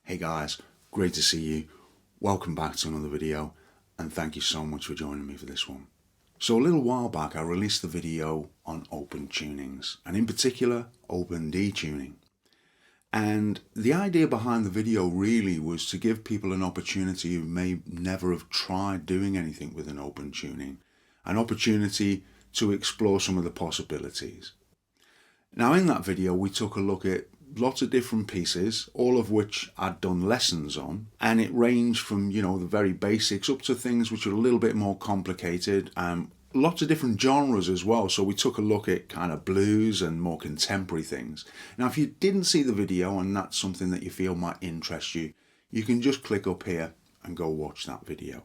Hey guys, great to see you. Welcome back to another video and thank you so much for joining me for this one. So a little while back I released the video on open tunings and in particular open D tuning. And the idea behind the video really was to give people an opportunity who may never have tried doing anything with an open tuning, an opportunity to explore some of the possibilities. Now in that video we took a look at lots of different pieces, all of which I'd done lessons on, and it ranged from, the very basics up to things which are a little bit more complicated, lots of different genres as well. So we took a look at kind of blues and more contemporary things. Now if you didn't see the video and that's something that you feel might interest you, you can just click up here and go watch that video.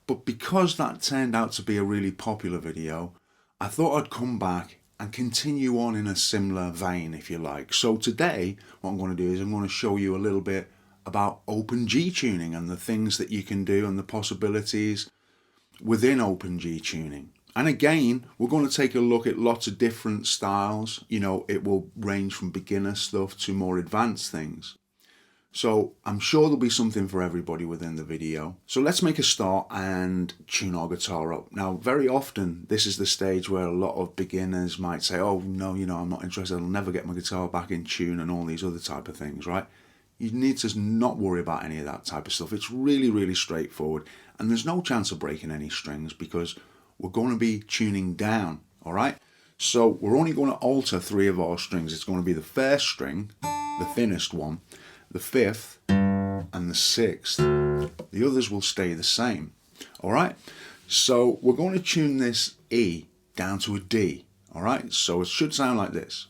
But because that turned out to be a really popular video, I thought I'd come back and continue on in a similar vein, if you like. So today what I'm going to do is I'm going to show you a little bit about open G tuning and the things that you can do and the possibilities within open G tuning. And again, we're going to take a look at lots of different styles. It will range from beginner stuff to more advanced things. So I'm sure there'll be something for everybody within the video. So let's make a start and tune our guitar up. Now very often this is the stage where a lot of beginners might say, oh no, I'm not interested, I'll never get my guitar back in tune and all these other type of things, right? You need to not worry about any of that type of stuff. It's really straightforward and there's no chance of breaking any strings because we're going to be tuning down, all right? So we're only going to alter 3 of our strings. It's going to be the first string, the thinnest one, the 5th and the 6th. The others will stay the same. Alright, so we're going to tune this E down to a D. Alright, so it should sound like this.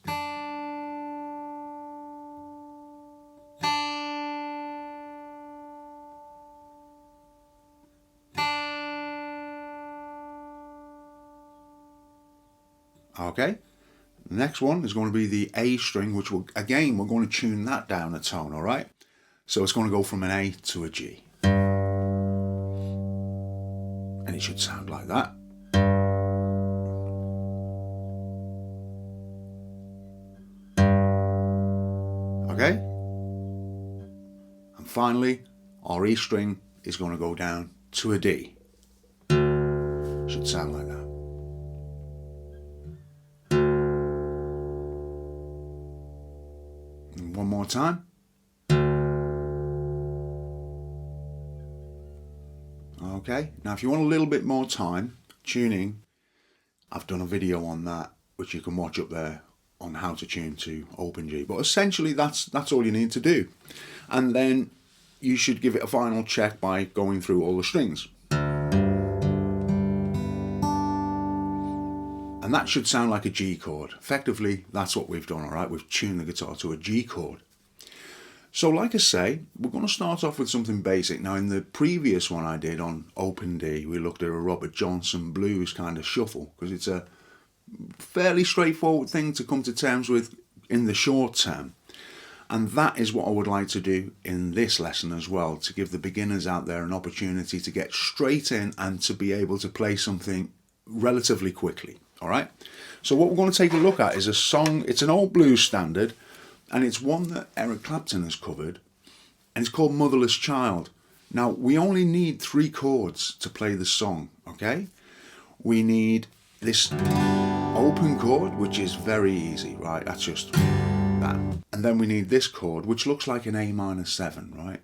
Okay. The next one is going to be the A string, which we're going to tune that down a tone, all right? So it's going to go from an A to a G. And it should sound like that. Okay? And finally, our E string is going to go down to a D. Should sound like that. One more time. Okay, now if you want a little bit more time tuning, I've done a video on that which you can watch up there on how to tune to open G. But essentially that's all you need to do. And then you should give it a final check by going through all the strings. And that should sound like a G chord. Effectively, that's what we've done, all right? We've tuned the guitar to a G chord. So like I say, we're going to start off with something basic. Now in the previous one I did on open D, we looked at a Robert Johnson blues kind of shuffle because it's a fairly straightforward thing to come to terms with in the short term. And that is what I would like to do in this lesson as well, to give the beginners out there an opportunity to get straight in and to be able to play something relatively quickly. All right, so what we're going to take a look at is a song. It's an old blues standard and it's one that Eric Clapton has covered and it's called Motherless Child. Now we only need 3 chords to play the song, okay? We need this open chord, which is very easy, right? That's just that. And then we need this chord, which looks like an A minor 7, right?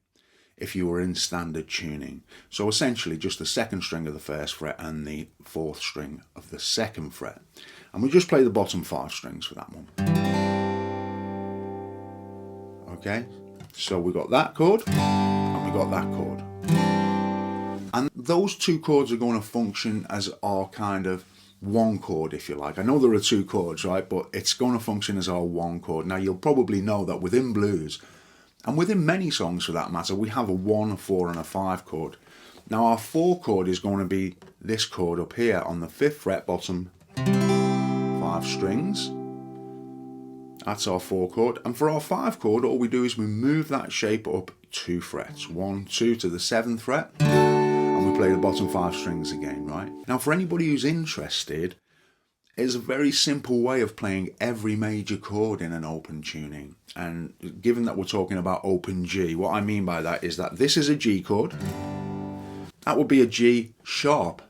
If you were in standard tuning. So essentially just the 2nd string of the 1st fret and the 4th string of the 2nd fret. And we just play the bottom 5 strings for that one. Okay, so we got that chord and we got that chord. And those 2 chords are going to function as our kind of one chord, if you like. I know there are 2 chords, right? But it's going to function as our one chord. Now you'll probably know that within blues, and within many songs for that matter, we have a 1, a 4 and a 5 chord. Now our 4 chord is going to be this chord up here on the 5th fret, bottom 5 strings. That's our 4 chord. And for our 5 chord, all we do is we move that shape up 2 frets. 1, 2 to the 7th fret. And we play the bottom 5 strings again, right? Now for anybody who's interested, is a very simple way of playing every major chord in an open tuning. And given that we're talking about open G, what I mean by that is that this is a G chord. That would be a G sharp.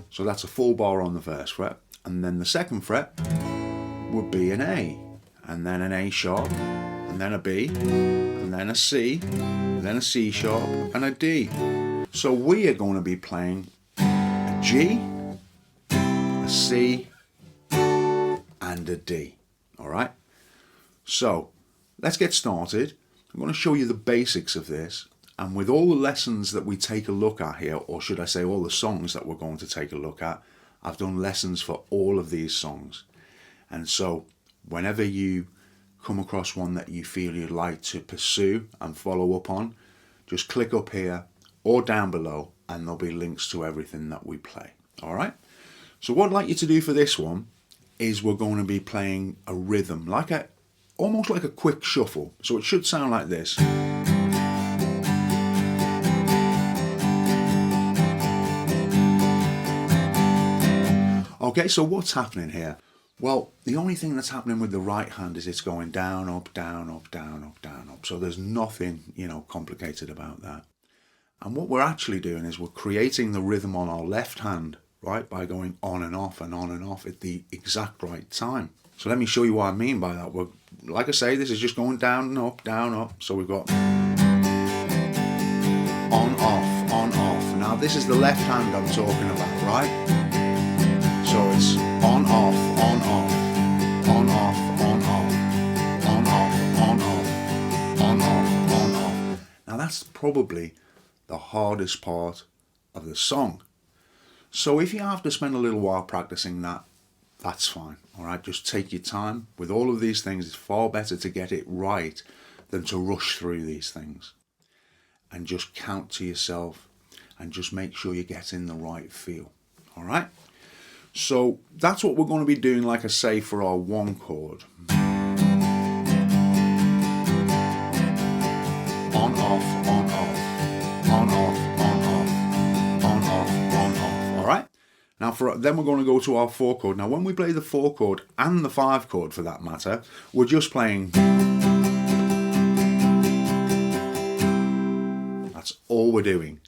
So that's a full bar on the first fret. And then the second fret would be an A. And then an A sharp. And then a B. And then a C. And then a C sharp. And a D. So we are going to be playing a G, a C, and a D. Alright? So, let's get started. I'm going to show you the basics of this. And with all the lessons that we take a look at here, or should I say all the songs that we're going to take a look at, I've done lessons for all of these songs. And so, whenever you come across one that you feel you'd like to pursue and follow up on, just click up here or down below and there'll be links to everything that we play. Alright? So what I'd like you to do for this one is we're going to be playing a rhythm, almost like a quick shuffle. So it should sound like this. Okay, so what's happening here? Well, the only thing that's happening with the right hand is it's going down, up, down, up, down, up, down, up. So there's nothing, complicated about that. And what we're actually doing is we're creating the rhythm on our left hand, right, by going on and off at the exact right time. So let me show you what I mean by that. Like I say, this is just going down and up, down, up. So we've got on, off, on, off. Now this is the left hand I'm talking about, right? So it's on, off, on, off, on, off, on, off, on, off, on, off, on, off, on, off. Now that's probably the hardest part of the song. So if you have to spend a little while practicing that, that's fine. Alright, just take your time. With all of these things, it's far better to get it right than to rush through these things. And just count to yourself and just make sure you're getting the right feel. Alright? So that's what we're going to be doing, like I say, for our one chord. On, off, on, off. On, off, on, off. On, off, on, off. Alright? Now then we're going to go to our 4 chord. Now when we play the 4 chord and the 5 chord for that matter, we're just playing. That's all we're doing.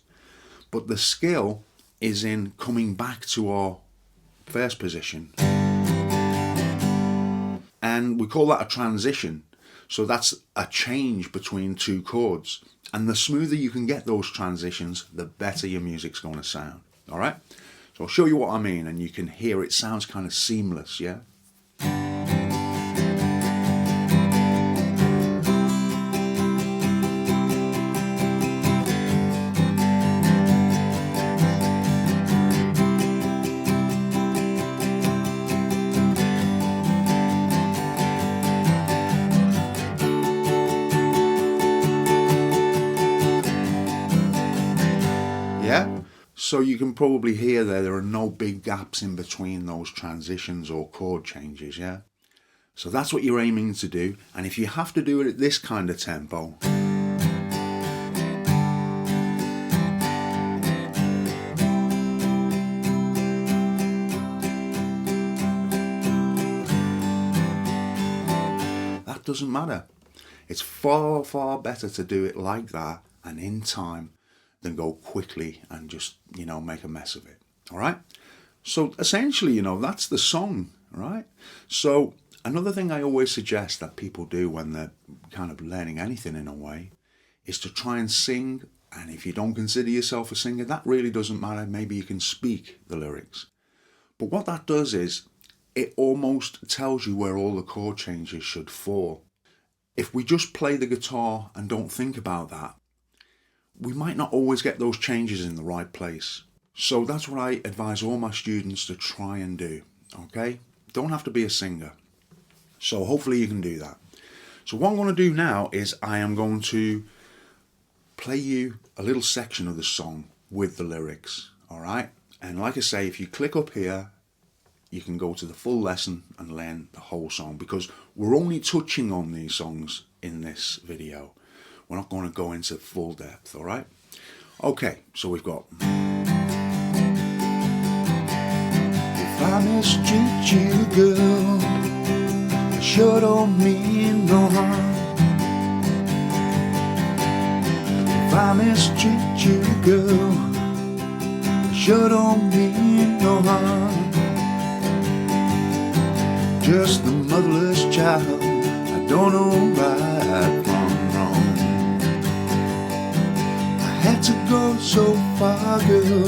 But the skill is in coming back to our first position. And we call that a transition. So that's a change between 2 chords. And the smoother you can get those transitions, the better your music's going to sound. Alright? So I'll show you what I mean, and you can hear it sounds kind of seamless, yeah? So you can probably hear there are no big gaps in between those transitions or chord changes, yeah? So that's what you're aiming to do, and if you have to do it at this kind of tempo, that doesn't matter. It's far, far better to do it like that and in time than go quickly and just, make a mess of it. All right? So essentially, that's the song, right? So another thing I always suggest that people do when they're kind of learning anything in a way is to try and sing. And if you don't consider yourself a singer, that really doesn't matter. Maybe you can speak the lyrics. But what that does is it almost tells you where all the chord changes should fall. If we just play the guitar and don't think about that, we might not always get those changes in the right place. So that's what I advise all my students to try and do, okay? Don't have to be a singer. So hopefully you can do that. So what I'm going to do now is I am going to play you a little section of the song with the lyrics, alright? And like I say, if you click up here, you can go to the full lesson and learn the whole song, because we're only touching on these songs in this video. We're not going to go into full depth, all right? Okay, so we've got... If I I mistreat you, girl, I sure don't mean no harm. If I mistreat you, girl, I sure don't mean no harm. Just the motherless child, I don't know right from wrong. I had to go so far, girl,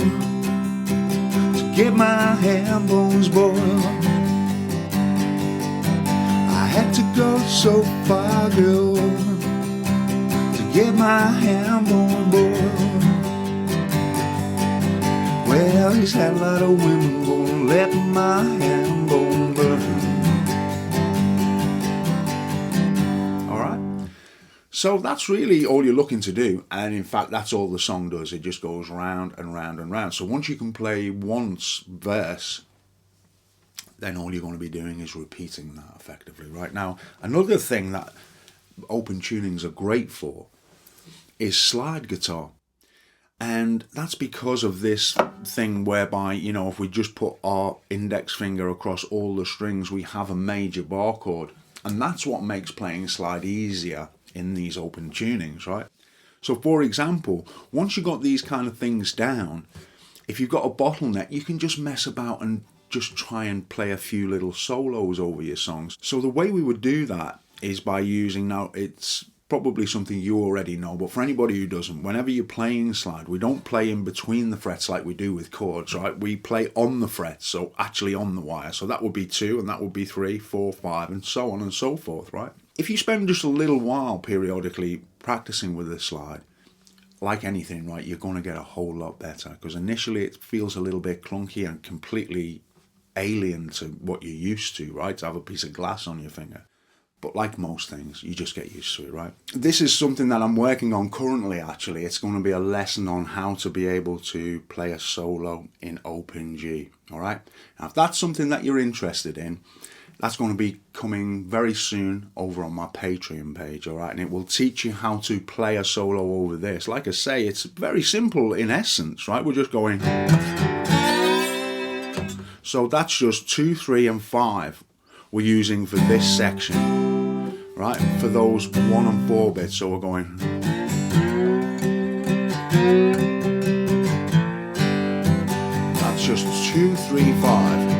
to get my ham bones boiled. I had to go so far, girl, to get my ham bone boiled. Well, he's had a lot of women gonna let my ham bone burn. So that's really all you're looking to do, and in fact that's all the song does. It just goes round and round and round. So once you can play once verse, then all you're going to be doing is repeating that effectively. Right now, another thing that open tunings are great for is slide guitar. And that's because of this thing whereby, you know, if we just put our index finger across all the strings, we have a major bar chord. And that's what makes playing slide easier in these open tunings, right? So for example, once you've got these kind of things down, if you've got a bottleneck, you can just mess about and just try and play a few little solos over your songs. So the way we would do that is by using, now it's probably something you already know, but for anybody who doesn't, whenever you're playing slide, we don't play in between the frets like we do with chords, right? We play on the frets, so actually on the wire. So that would be 2, and that would be 3, 4, 5, and so on and so forth, right? If you spend just a little while periodically practicing with this slide, like anything, right, you're going to get a whole lot better, because initially it feels a little bit clunky and completely alien to what you're used to, right? To have a piece of glass on your finger. But like most things, you just get used to it, right? This is something that I'm working on currently, actually. It's going to be a lesson on how to be able to play a solo in open G, all right? Now, if that's something that you're interested in, that's going to be coming very soon over on my Patreon page, all right? And it will teach you how to play a solo over this. Like I say, it's very simple in essence, right? We're just going... So that's just 2, 3, and 5 we're using for this section, right? For those 1 and 4 bits, so we're going... That's just 2, 3, 5.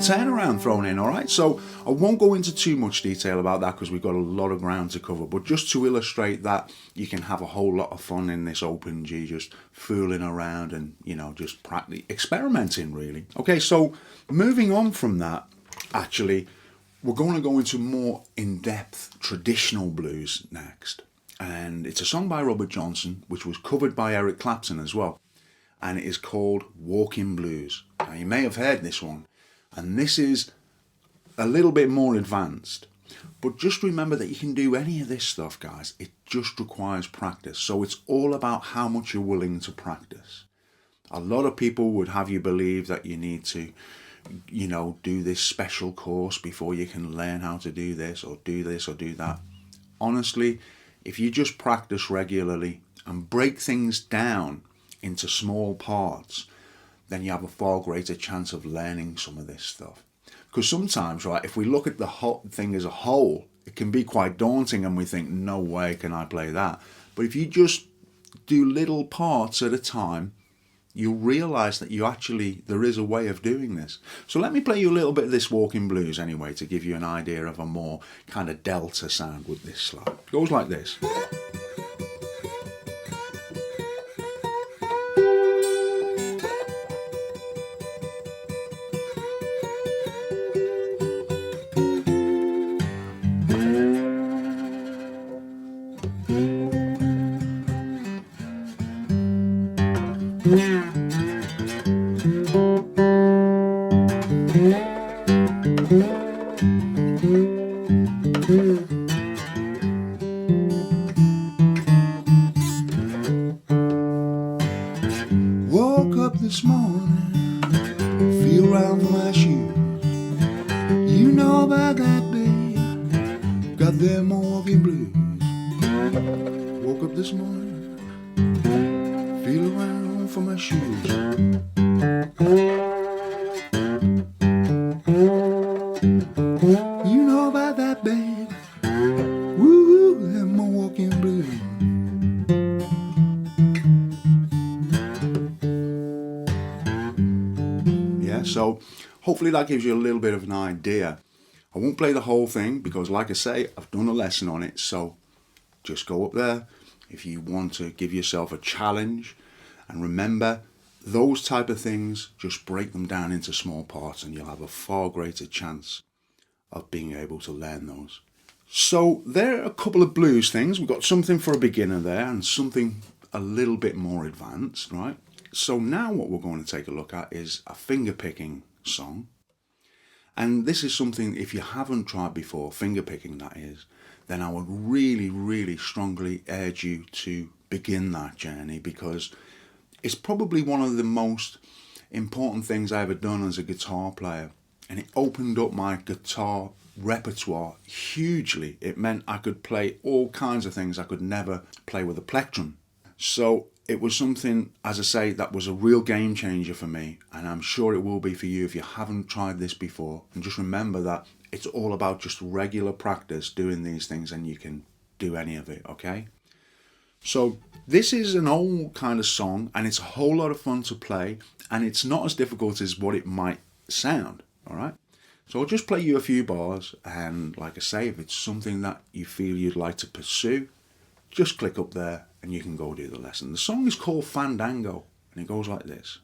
Turnaround thrown in, all right? So I won't go into too much detail about that because we've got a lot of ground to cover, but just to illustrate that you can have a whole lot of fun in this open G, just fooling around and, you know, just practically experimenting, really. Okay, so moving on from that, actually, we're going to go into more in-depth traditional blues next. And it's a song by Robert Johnson, which was covered by Eric Clapton as well. And it is called Walking Blues. Now, you may have heard this one. And this is a little bit more advanced. But just remember that you can do any of this stuff, guys. It just requires practice. So it's all about how much you're willing to practice. A lot of people would have you believe that you need to, you know, do this special course before you can learn how to do this or do that. Honestly, if you just practice regularly and break things down into small parts, then you have a far greater chance of learning some of this stuff. Because sometimes, right, if we look at the whole thing as a whole, it can be quite daunting and we think, no way can I play that. But if you just do little parts at a time, you'll realise that there is a way of doing this. So let me play you a little bit of this Walking Blues anyway, to give you an idea of a more kind of delta sound with this slide. It goes like this. Woke up this morning, feel around for my shoes. You know about that, baby. them Milwaukee blues. Woke up this morning, feel around for my shoes. You know about that, babe. Woo, them Milwaukee blues. Yeah, so hopefully that gives you a little bit of an idea. I won't play the whole thing because, like I say, I've done a lesson on it, so just go up there if you want to give yourself a challenge. And remember, those type of things, just break them down into small parts and you'll have a far greater chance of being able to learn those. So there are a couple of blues things. We've got something for a beginner there and something a little bit more advanced, right? So now what we're going to take a look at is a fingerpicking song. And this is something, if you haven't tried before, fingerpicking that is, then I would really, really strongly urge you to begin that journey, because it's probably one of the most important things I ever done as a guitar player. And it opened up my guitar repertoire hugely. It meant I could play all kinds of things I could never play with a plectrum. So it was something, as I say, that was a real game changer for me, and I'm sure it will be for you if you haven't tried this before. And just remember that it's all about just regular practice doing these things, and you can do any of it, okay? So this is an old kind of song, and it's a whole lot of fun to play, and it's not as difficult as what it might sound, all right? So I'll just play you a few bars, and like I say, if it's something that you feel you'd like to pursue, just click up there and you can go do the lesson. The song is called Fandango, and it goes like this.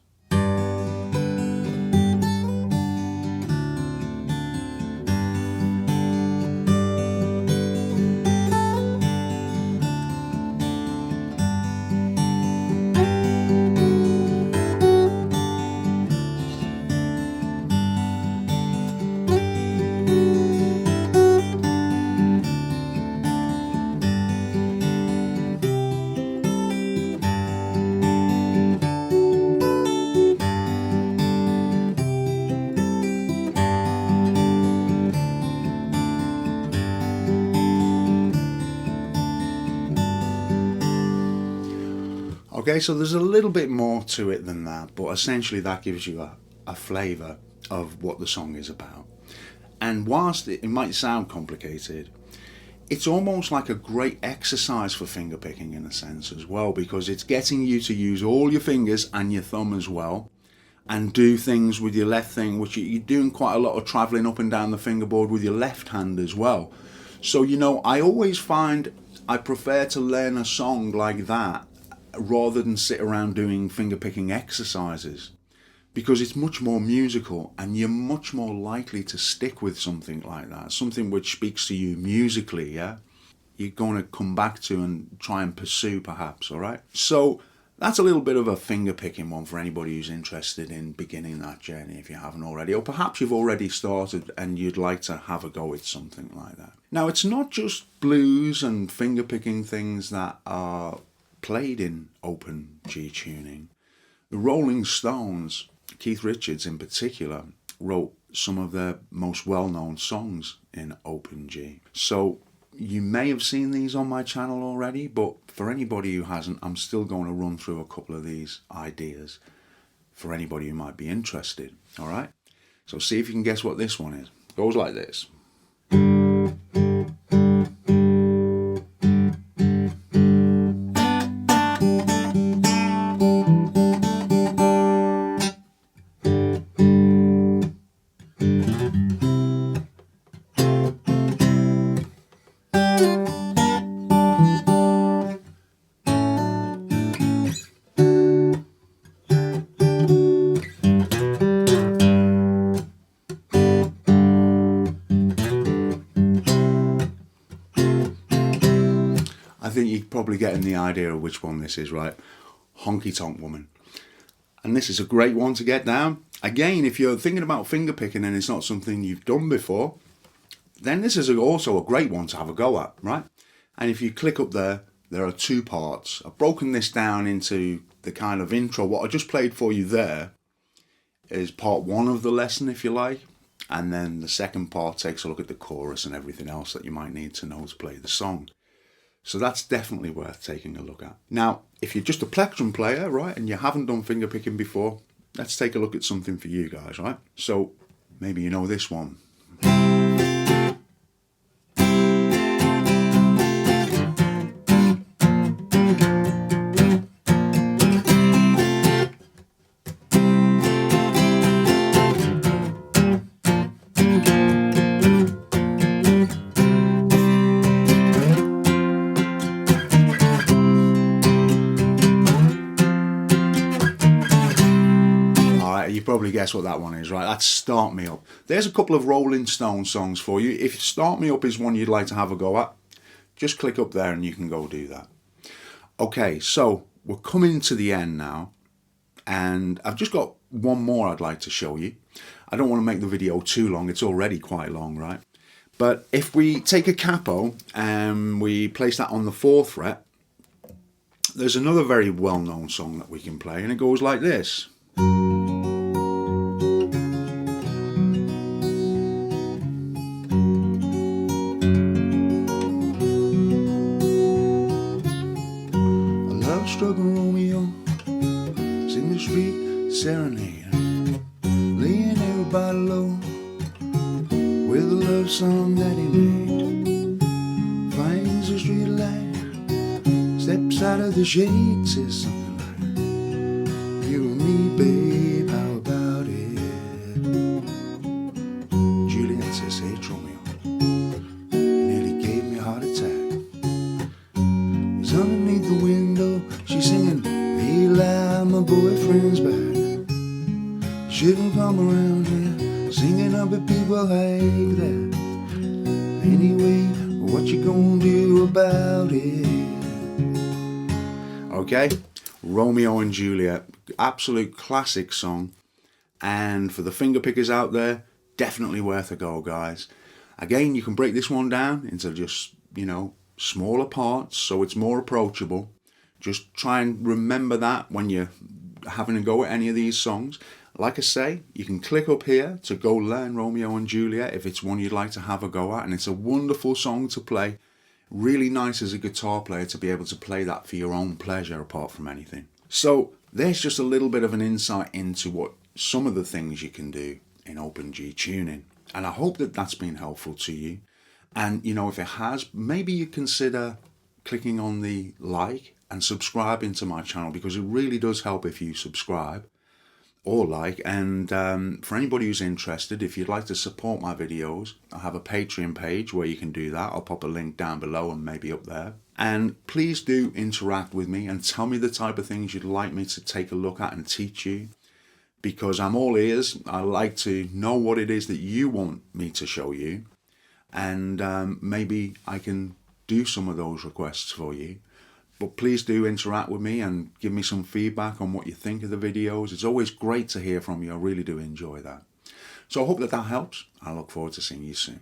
Okay, so there's a little bit more to it than that, but essentially that gives you a flavour of what the song is about. And whilst it might sound complicated, it's almost like a great exercise for fingerpicking in a sense as well, because it's getting you to use all your fingers and your thumb as well, and do things with your left thing, which you're doing quite a lot of travelling up and down the fingerboard with your left hand as well. So, you know, I always find I prefer to learn a song like that rather than sit around doing fingerpicking exercises, because it's much more musical and you're much more likely to stick with something like that, something which speaks to you musically, yeah? You're going to come back to and try and pursue perhaps, all right? So that's a little bit of a fingerpicking one for anybody who's interested in beginning that journey if you haven't already, or perhaps you've already started and you'd like to have a go at something like that. Now, it's not just blues and fingerpicking things that are played in open G tuning. The Rolling Stones, Keith Richards in particular, wrote some of their most well-known songs in open G. So you may have seen these on my channel already, but for anybody who hasn't, I'm still going to run through a couple of these ideas for anybody who might be interested, all right? So see if you can guess what this one is. It goes like this. I think you're probably getting the idea of which one this is, right? Honky Tonk Woman. And this is a great one to get down. Again, if you're thinking about fingerpicking and it's not something you've done before, then this is also a great one to have a go at, right? And if you click up there, there are two parts. I've broken this down into the kind of intro. What I just played for you there is part one of the lesson, if you like. and then the second part takes a look at the chorus and everything else that you might need to know to play the song. So that's definitely worth taking a look at. Now, if you're just a plectrum player, right, and you haven't done fingerpicking before, let's take a look at something for you guys, right? So maybe you know this one. You probably guess what that one is, right? That's Start Me Up. There's a couple of Rolling Stone songs for you. If Start Me Up is one you'd like to have a go at, just click up there and you can go do that. Okay, so we're coming to the end now, and I've just got one more I'd like to show you. I don't want to make the video too long. It's already quite long, right? But if we take a capo and we place that on the 4th fret, there's another very well-known song that we can play, and it goes like this. Struggle Romeo, sing the street serenade, laying everybody low with a love song that he made. Finds the street light, steps out of the shade, says something like, you and me, babe, how about it? Juliet says, hey Romeo, you nearly gave me a heart attack. He's underneath the window, she's singing, hey loud, my boyfriend's back. Shouldn't come around here, singing up at people like that. Anyway, what you gonna do about it? Okay, Romeo and Juliet, absolute classic song. And for the finger pickers out there, definitely worth a go, guys. Again, you can break this one down into just, smaller parts so it's more approachable. Just try and remember that when you're having a go at any of these songs. Like I say, you can click up here to go learn Romeo and Juliet if it's one you'd like to have a go at, and it's a wonderful song to play. Really nice as a guitar player to be able to play that for your own pleasure apart from anything. So there's just a little bit of an insight into what some of the things you can do in open G tuning, and I hope that that's been helpful to you. And if it has, maybe you consider clicking on the like and subscribing to my channel, because it really does help if you subscribe or like. And for anybody who's interested, if you'd like to support my videos, I have a Patreon page where you can do that. I'll pop a link down below and maybe up there. And please do interact with me and tell me the type of things you'd like me to take a look at and teach you, because I'm all ears. I like to know what it is that you want me to show you, and maybe I can do some of those requests for you. But please do interact with me and give me some feedback on what you think of the videos. It's always great to hear from you. I really do enjoy that. So I hope that helps. I look forward to seeing you soon.